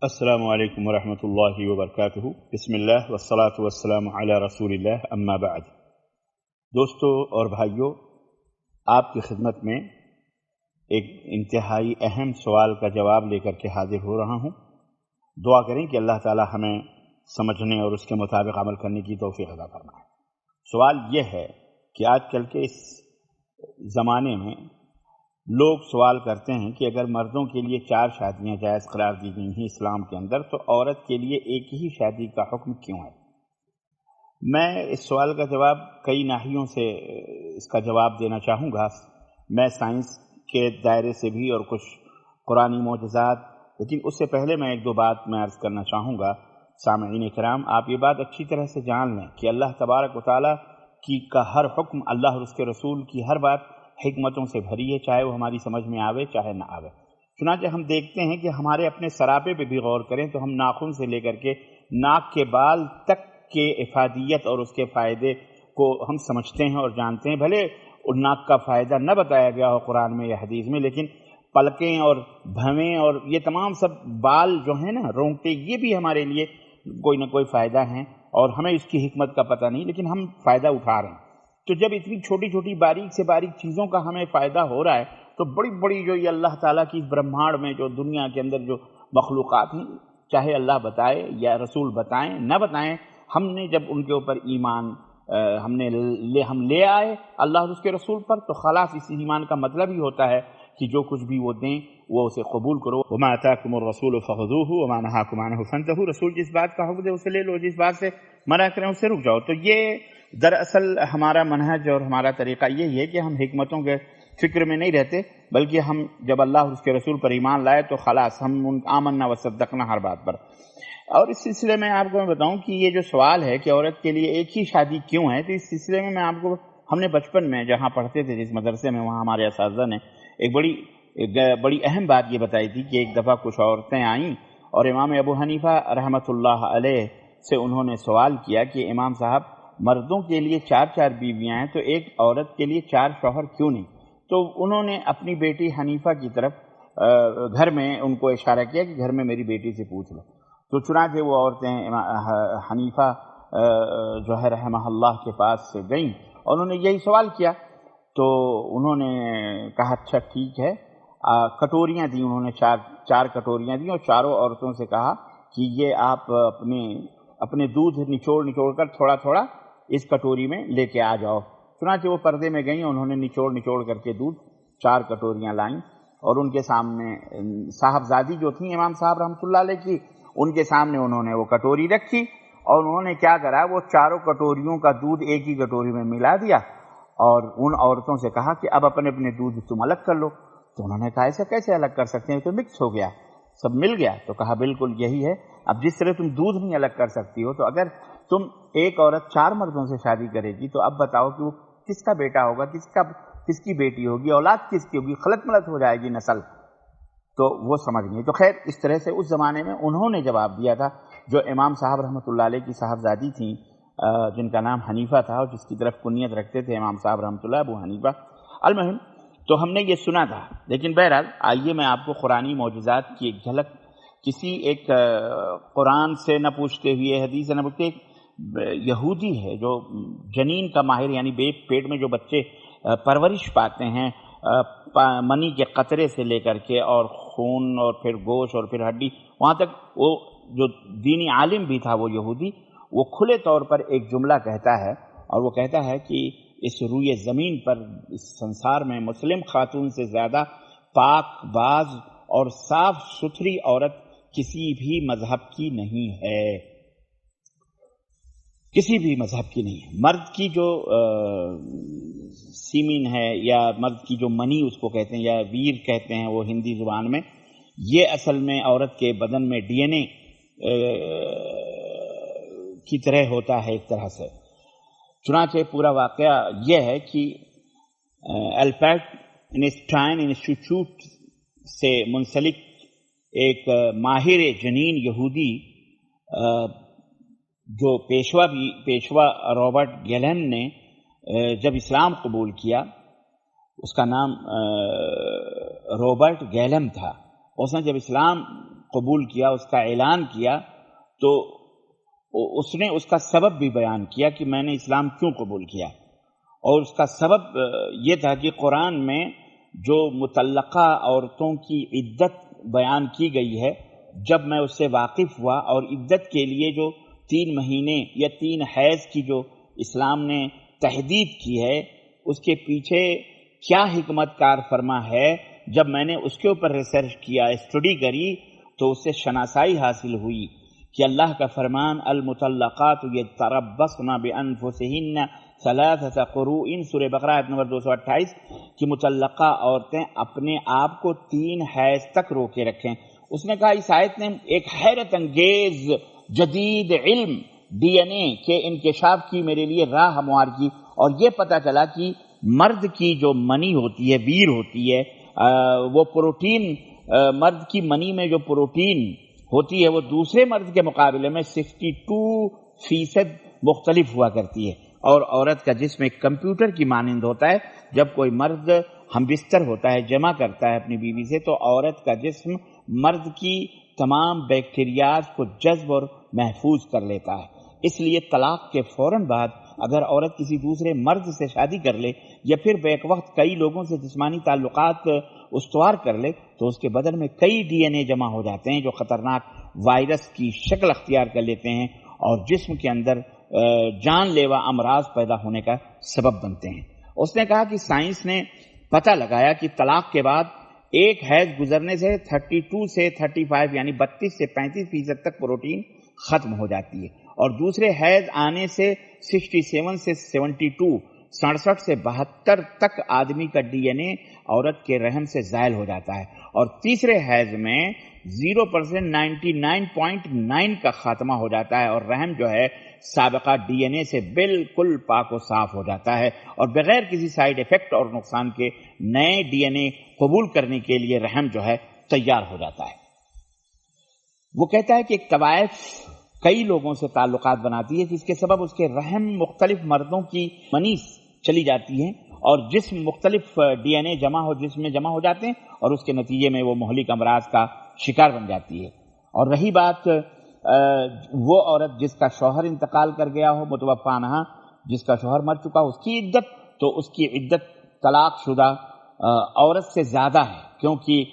السلام علیکم ورحمۃ اللہ وبرکاتہ۔ بسم اللہ والصلاۃ والسلام علی رسول اللہ، اما بعد۔ دوستو اور بھائیوں، آپ کی خدمت میں ایک انتہائی اہم سوال کا جواب لے کر کے حاضر ہو رہا ہوں۔ دعا کریں کہ اللہ تعالی ہمیں سمجھنے اور اس کے مطابق عمل کرنے کی توفیق عطا فرمائے۔ سوال یہ ہے کہ آج کل کے اس زمانے میں لوگ سوال کرتے ہیں کہ اگر مردوں کے لیے 4 شادیاں جائز قرار دی گئی ہیں اسلام کے اندر، تو عورت کے لیے ایک ہی شادی کا حکم کیوں ہے؟ میں اس سوال کا جواب کئی ناحیوں سے اس کا جواب دینا چاہوں گا۔ میں سائنس کے دائرے سے بھی اور کچھ قرآنی معجزات، لیکن اس سے پہلے میں ایک دو بات میں عرض کرنا چاہوں گا۔ سامعین کرام، آپ یہ بات اچھی طرح سے جان لیں کہ اللہ تبارک و تعالیٰ کا ہر حکم، اللہ اور اس کے رسول کی ہر بات حکمتوں سے بھری ہے، چاہے وہ ہماری سمجھ میں آوے چاہے نہ آوے۔ چنانچہ ہم دیکھتے ہیں کہ ہمارے اپنے سراپے پہ بھی غور کریں تو ہم ناخن سے لے کر کے ناک کے بال تک کے افادیت اور اس کے فائدے کو ہم سمجھتے ہیں اور جانتے ہیں۔ بھلے ناک کا فائدہ نہ بتایا گیا ہو قرآن میں یا حدیث میں، لیکن پلکیں اور بھویں اور یہ تمام سب بال جو ہیں نا، رونگٹے، یہ بھی ہمارے لیے کوئی نہ کوئی فائدہ ہیں اور ہمیں اس کی حکمت کا پتہ نہیں، لیکن ہم فائدہ اٹھا رہے ہیں۔ تو جب اتنی چھوٹی چھوٹی باریک سے باریک چیزوں کا ہمیں فائدہ ہو رہا ہے، تو بڑی بڑی جو یہ اللہ تعالیٰ کی برہمانڈ میں جو دنیا کے اندر جو مخلوقات ہیں، چاہے اللہ بتائے یا رسول بتائیں نہ بتائیں، ہم نے جب ان کے اوپر ایمان ہم لے آئے اللہ اور اس کے رسول پر، تو خلاص اس ایمان کا مطلب ہی ہوتا ہے کہ جو کچھ بھی وہ دیں وہ اسے قبول کرو۔ وما آتاکم الرسول فخذوہ وما نہاکم عنہ فانتہوا، رسول جس بات کا حکم دے اسے لے لو، جس بات سے منع کریں اس سے رک جاؤ۔ تو یہ دراصل ہمارا منہج اور ہمارا طریقہ یہی ہے کہ ہم حکمتوں کے فکر میں نہیں رہتے، بلکہ ہم جب اللہ اور اس کے رسول پر ایمان لائے تو خلاص ہم آمنا وصدقنا ہر بات پر۔ اور اس سلسلے میں آپ کو میں بتاؤں کہ یہ جو سوال ہے کہ عورت کے لیے ایک ہی شادی کیوں ہے، تو اس سلسلے میں آپ کو، ہم نے بچپن میں جہاں پڑھتے تھے جس مدرسے میں، وہاں ہمارے اساتذہ نے ایک بڑی اہم بات یہ بتائی تھی کہ ایک دفعہ کچھ عورتیں آئیں اور امام ابو حنیفہ رحمۃ اللہ علیہ سے انہوں نے سوال کیا کہ امام صاحب، مردوں کے لیے 4 بیویاں ہیں، تو ایک عورت کے لیے 4 شوہر کیوں نہیں؟ تو انہوں نے اپنی بیٹی حنیفہ کی طرف گھر میں ان کو اشارہ کیا کہ گھر میں میری بیٹی سے پوچھ لو۔ تو چنانچہ وہ عورتیں حنیفہ جو ہے رحمہ اللہ کے پاس سے گئیں اور انہوں نے یہی سوال کیا۔ تو انہوں نے کہا اچھا ٹھیک ہے، کٹوریاں دیں، انہوں نے 4 کٹوریاں دیں اور چاروں عورتوں سے کہا کہ یہ آپ اپنے دودھ نچوڑ کر تھوڑا تھوڑا اس کٹوری میں لے کے آ جاؤ۔ چنانچہ وہ پردے میں گئیں، انہوں نے نچوڑ کر کے دودھ 4 کٹوریاں لائیں اور ان کے سامنے صاحبزادی جو تھیں امام صاحب رحمۃ اللہ علیہ کی، ان کے سامنے انہوں نے وہ کٹوری رکھی اور انہوں نے کیا کرا، وہ 4 کٹوریوں کا دودھ ایک ہی کٹوری میں ملا دیا اور ان عورتوں سے کہا کہ اب اپنے اپنے دودھ تم الگ کر لو۔ تو انہوں نے کہا ایسا کیسے الگ کر سکتے ہیں، تو مکس ہو گیا، سب مل گیا۔ تو کہا بالکل یہی ہے، اب جس طرح تم دودھ نہیں الگ کر سکتی ہو، تو اگر تم ایک عورت 4 مردوں سے شادی کرے گی تو اب بتاؤ کہ وہ کس کا بیٹا ہوگا، کس کی بیٹی ہوگی، اولاد کس کی ہوگی، خلط ملط ہو جائے گی نسل۔ تو وہ سمجھ گئی۔ تو خیر اس طرح سے اس زمانے میں انہوں نے جواب دیا تھا، جو امام صاحب رحمۃ اللہ علیہ کی صاحبزادی تھیں جن کا نام حنیفہ تھا اور جس کی طرف کنیت رکھتے تھے امام صاحب رحمۃ اللہ ابو حنیفہ۔ المہم تو ہم نے یہ سنا تھا، لیکن بہرحال آئیے میں آپ کو قرآنی معجزات کی ایک جھلک، کسی ایک قرآن سے نہ پوچھتے ہوئے، حدیث سے نہ پوچھتے، ایک یہودی ہے جو جنین کا ماہر، یعنی پیٹ میں جو بچے پرورش پاتے ہیں منی کے قطرے سے لے کر کے اور خون اور پھر گوشت اور پھر ہڈی، وہاں تک وہ جو دینی عالم بھی تھا وہ یہودی، وہ کھلے طور پر ایک جملہ کہتا ہے اور وہ کہتا ہے کہ اس روئے زمین پر، اس سنسار میں مسلم خاتون سے زیادہ پاک باز اور صاف ستھری عورت کسی بھی مذہب کی نہیں ہے، کسی بھی مذہب کی نہیں ہے۔ مرد کی جو سیمین ہے یا مرد کی جو منی اس کو کہتے ہیں یا ویر کہتے ہیں وہ ہندی زبان میں، یہ اصل میں عورت کے بدن میں ڈی این اے کی طرح ہوتا ہے ایک طرح سے۔ چنانچہ پورا واقعہ یہ ہے کہ البرٹ انسٹائن انسٹیٹیوٹ سے منسلک ایک ماہر جنین یہودی جو پیشوا رابرٹ گیلہم نے جب اسلام قبول کیا، اس کا نام رابرٹ گیلہم تھا، اس نے جب اسلام قبول کیا، اس کا اعلان کیا، تو اس نے اس کا سبب بھی بیان کیا کہ میں نے اسلام کیوں قبول کیا، اور اس کا سبب یہ تھا کہ قرآن میں جو مطلقہ عورتوں کی عدت بیان کی گئی ہے، جب میں اس سے واقف ہوا، اور عدت کے لیے جو 3 مہینے یا 3 حیض کی جو اسلام نے تحدید کی ہے، اس کے پیچھے کیا حکمت کار فرما ہے، جب میں نے اس کے اوپر ریسرچ کیا، اسٹڈی کری، تو اس سے شناسائی حاصل ہوئی کہ اللہ کا فرمان المطلقات یتربصن بانفسہن ثلاثۃ قروء، سورہ بقرہ آیت نمبر 228، کہ مطلقہ عورتیں اپنے آپ کو 3 حیض تک روکے رکھیں۔ اس نے کہا اس آیت نے ایک حیرت انگیز جدید علم ڈی این اے کے انکشاف کی، میرے لیے راہ ہموار کی، اور یہ پتہ چلا کہ مرد کی جو منی ہوتی ہے، ویر ہوتی ہے، وہ پروٹین، مرد کی منی میں جو پروٹین ہوتی ہے وہ دوسرے مرد کے مقابلے میں 62% مختلف ہوا کرتی ہے، اور عورت کا جسم ایک کمپیوٹر کی مانند ہوتا ہے۔ جب کوئی مرد ہم بستر ہوتا ہے، جمع کرتا ہے اپنی بیوی سے، تو عورت کا جسم مرد کی تمام بیکٹیریاز کو جذب اور محفوظ کر لیتا ہے۔ اس لیے طلاق کے فوراً بعد اگر عورت کسی دوسرے مرد سے شادی کر لے، یا پھر بیک وقت کئی لوگوں سے جسمانی تعلقات استوار کر لے، تو اس کے بدن میں کئی ڈی این اے جمع ہو جاتے ہیں جو خطرناک وائرس کی شکل اختیار کر لیتے ہیں اور جسم کے اندر جان لیوا امراض پیدا ہونے کا سبب بنتے ہیں۔ اس نے کہا کہ سائنس نے پتہ لگایا کہ طلاق کے بعد ایک حیض گزرنے سے 32 سے 35 یعنی 32 سے 35% تک پروٹین ختم ہو جاتی ہے، اور دوسرے حیض آنے سے 67 سے 72 67 سے 72 تک آدمی کا ڈی این اے عورت کے رحم سے زائل ہو جاتا ہے، اور تیسرے حیض میں 0% 99.9 کا خاتمہ ہو جاتا ہے، اور رحم جو ہے سابقہ ڈی این اے سے بالکل پاک و صاف ہو جاتا ہے، اور بغیر کسی سائیڈ ایفیکٹ اور نقصان کے نئے ڈی این اے قبول کرنے کے لیے رحم جو ہے تیار ہو جاتا ہے۔ وہ کہتا ہے کہ ایک طوائف کئی لوگوں سے تعلقات بناتی ہے، جس کے سبب اس کے رحم مختلف مردوں کی منی چلی جاتی ہیں، اور جسم مختلف ڈی این اے جسم میں جمع ہو جاتے ہیں، اور اس کے نتیجے میں وہ مہلک امراض کا شکار بن جاتی ہے۔ اور رہی بات وہ عورت جس کا شوہر انتقال کر گیا ہو، متوفانہ، جس کا شوہر مر چکا، اس کی عدت، تو اس کی عدت طلاق شدہ عورت سے زیادہ ہے، کیونکہ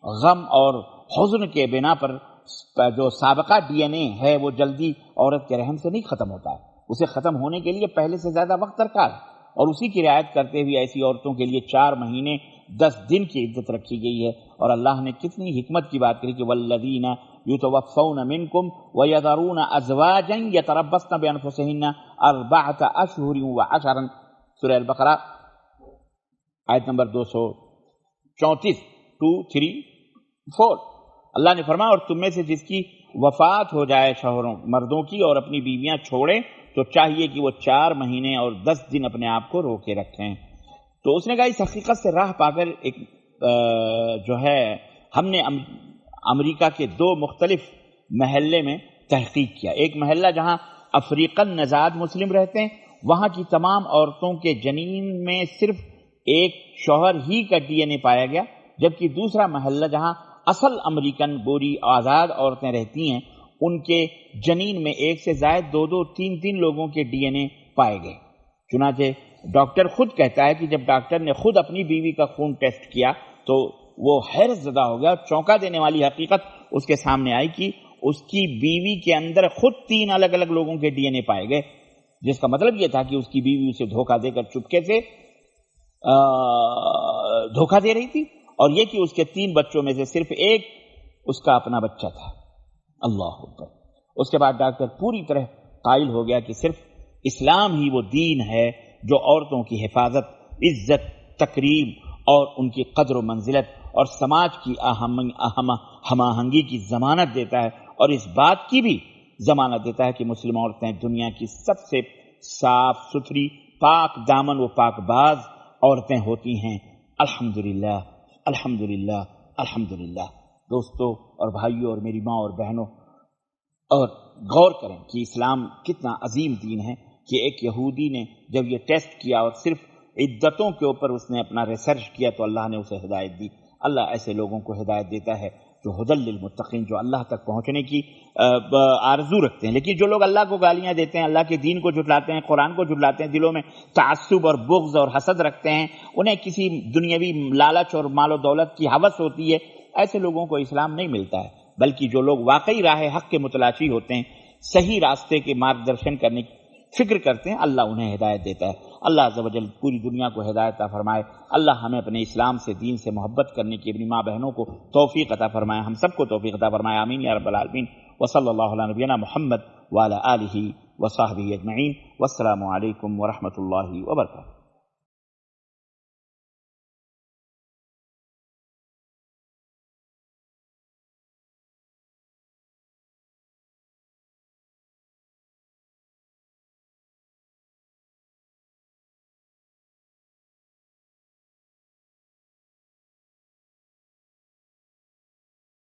غم اور حزن کے بنا پر جو سابقہ ڈی این اے ہے وہ جلدی عورت کے رحم سے نہیں ختم ہوتا ہے، اسے ختم ہونے کے لیے پہلے سے زیادہ وقت درکار ہے، اور اسی کی رعایت کرتے ہوئے ایسی عورتوں کے لیے 4 مہینے 10 دن کی عدت رکھی گئی ہے۔ اور اللہ نے کتنی حکمت کی بات کری کہ والذین یتوفون منکم ویذرون ازواجا یتربصن بانفسہن 4 اشہر وعشرا، سورہ البقرہ آیت نمبر 234 2 3 4۔ اللہ نے فرمایا اور تم میں سے جس کی وفات ہو جائے شوہروں مردوں کی اور اپنی بیویاں چھوڑے، تو چاہیے کہ وہ 4 مہینے اور 10 دن اپنے آپ کو روکے رکھیں۔ تو اس نے کہا اس حقیقت سے راہ پا کر ایک جو ہے ہم نے امریکہ کے 2 مختلف محلے میں تحقیق کیا۔ ایک محلہ جہاں افریقن نژاد مسلم رہتے ہیں، وہاں کی تمام عورتوں کے جنین میں صرف ایک شوہر ہی کا ڈی این اے پایا گیا، جبکہ دوسرا محلہ جہاں اصل امریکن گوری آزاد عورتیں رہتی ہیں، ان کے جنین میں 1 سے زائد 2 3 لوگوں کے ڈی این اے پائے گئے۔ چنانچہ ڈاکٹر خود کہتا ہے کہ جب ڈاکٹر نے خود اپنی بیوی کا خون ٹیسٹ کیا تو وہ حیرت زدہ ہو گیا، چونکا دینے والی حقیقت اس کے سامنے آئی کہ اس کی بیوی کے اندر خود 3 الگ الگ لوگوں کے ڈی این اے پائے گئے، جس کا مطلب یہ تھا کہ اس کی بیوی اسے دھوکہ دے کر چپکے سے دھوکہ دے رہی تھی، اور یہ کہ اس کے 3 بچوں میں سے صرف ایک اس کا اپنا بچہ تھا۔ اللہ اکبر۔ اس کے بعد ڈاکٹر پوری طرح قائل ہو گیا کہ صرف اسلام ہی وہ دین ہے جو عورتوں کی حفاظت، عزت، تکریم اور ان کی قدر و منزلت اور سماج کی ہم آہنگی کی ضمانت دیتا ہے، اور اس بات کی بھی ضمانت دیتا ہے کہ مسلم عورتیں دنیا کی سب سے صاف ستھری، پاک دامن و پاک باز عورتیں ہوتی ہیں۔ الحمدللہ الحمدللہ الحمدللہ۔ دوستو اور بھائیوں اور میری ماں اور بہنوں، اور غور کریں کہ اسلام کتنا عظیم دین ہے کہ ایک یہودی نے جب یہ ٹیسٹ کیا اور صرف عدتوں کے اوپر اس نے اپنا ریسرچ کیا تو اللہ نے اسے ہدایت دی۔ اللہ ایسے لوگوں کو ہدایت دیتا ہے جو ہدی للمتقین، جو اللہ تک پہنچنے کی آرزو رکھتے ہیں۔ لیکن جو لوگ اللہ کو گالیاں دیتے ہیں، اللہ کے دین کو جھٹلاتے ہیں، قرآن کو جھٹلاتے ہیں، دلوں میں تعصب اور بغض اور حسد رکھتے ہیں، انہیں کسی دنیاوی لالچ اور مال و دولت کی ہوس ہوتی ہے، ایسے لوگوں کو اسلام نہیں ملتا ہے۔ بلکہ جو لوگ واقعی راہ حق کے متلاشی ہوتے ہیں، صحیح راستے کے مارگدرشن کرنے کی فکر کرتے ہیں، اللہ انہیں ہدایت دیتا ہے۔ اللہ عز و جل پوری دنیا کو ہدایت عطا فرمائے۔ اللہ ہمیں اپنے اسلام سے، دین سے محبت کرنے کی اپنی ماں بہنوں کو توفیق عطا فرمائے، ہم سب کو توفیق عطا فرمائے، آمین یا رب العالمین۔ وصلی اللہ علی نبینا محمد وعلی آلہ وصحبہ اجمعین، والسلام علیکم ورحمۃ اللہ وبرکاتہ۔